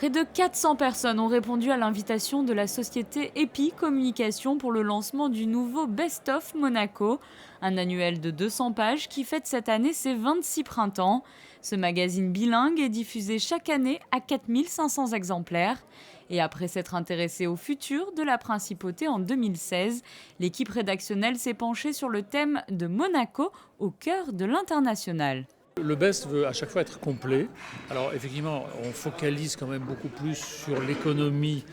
Près de 400 personnes ont répondu à l'invitation de la société EPI Communication pour le lancement du nouveau Best of Monaco, un annuel de 200 pages qui fête cette année ses 26 printemps. Ce magazine bilingue est diffusé chaque année à 4500 exemplaires. Et après s'être intéressée au futur de la principauté en 2016, l'équipe rédactionnelle s'est penchée sur le thème de Monaco au cœur de l'international. Le best veut à chaque fois être complet. Alors effectivement, on focalise quand même beaucoup plus sur l'économie.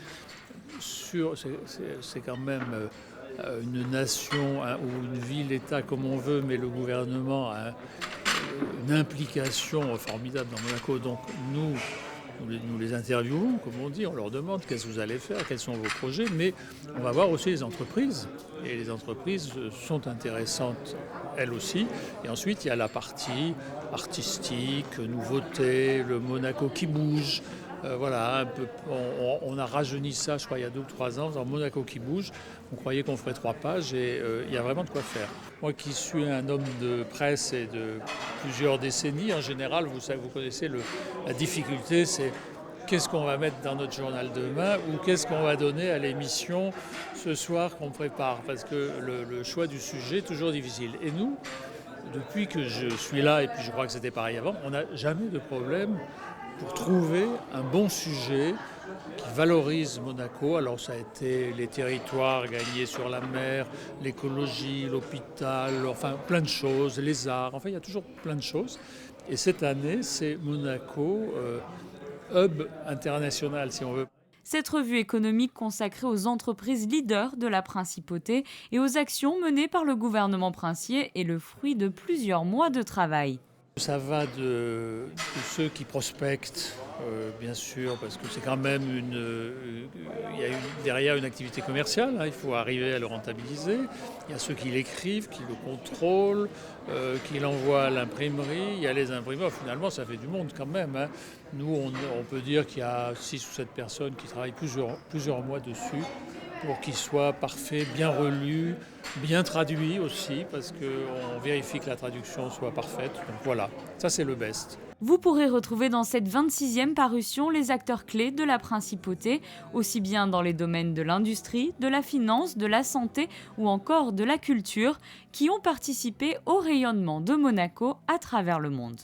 C'est quand même une nation hein, ou une ville-État comme on veut, mais le gouvernement a une implication formidable dans Monaco. Donc nous les interviewons, comme on dit, on leur demande qu'est-ce que vous allez faire, quels sont vos projets, mais on va voir aussi les entreprises. Et les entreprises sont intéressantes, elles aussi. Et ensuite, il y a la partie artistique, nouveauté, le Monaco qui bouge. Voilà, un peu, on a rajeuni ça, je crois, il y a 2 ou 3 ans, dans Monaco qui bouge. On croyait qu'on ferait 3 pages et il y a vraiment de quoi faire. Moi qui suis un homme de presse et de plusieurs décennies, en général, vous connaissez la difficulté, c'est qu'est-ce qu'on va mettre dans notre journal demain ou qu'est-ce qu'on va donner à l'émission ce soir qu'on prépare. Parce que le choix du sujet est toujours difficile. Et nous, depuis que je suis là, et puis je crois que c'était pareil avant, on n'a jamais de problème pour trouver un bon sujet qui valorise Monaco. Alors ça a été les territoires gagnés sur la mer, l'écologie, l'hôpital, enfin plein de choses, les arts, enfin il y a toujours plein de choses. Et cette année, c'est Monaco, hub international si on veut. Cette revue économique consacrée aux entreprises leaders de la principauté et aux actions menées par le gouvernement princier est le fruit de plusieurs mois de travail. Ça va de ceux qui prospectent, bien sûr, parce que c'est quand même il y a derrière une activité commerciale, hein, il faut arriver à le rentabiliser. Il y a ceux qui l'écrivent, qui le contrôlent, qui l'envoient à l'imprimerie. Il y a les imprimeurs, finalement ça fait du monde quand même. Hein. Nous, on peut dire qu'il y a 6 ou 7 personnes qui travaillent plusieurs mois dessus pour qu'il soit parfait, bien relu, bien traduit aussi, parce qu'on vérifie que la traduction soit parfaite. Donc voilà, ça c'est le best. Vous pourrez retrouver dans cette 26e parution les acteurs clés de la principauté, aussi bien dans les domaines de l'industrie, de la finance, de la santé ou encore de la culture, qui ont participé au rayonnement de Monaco à travers le monde.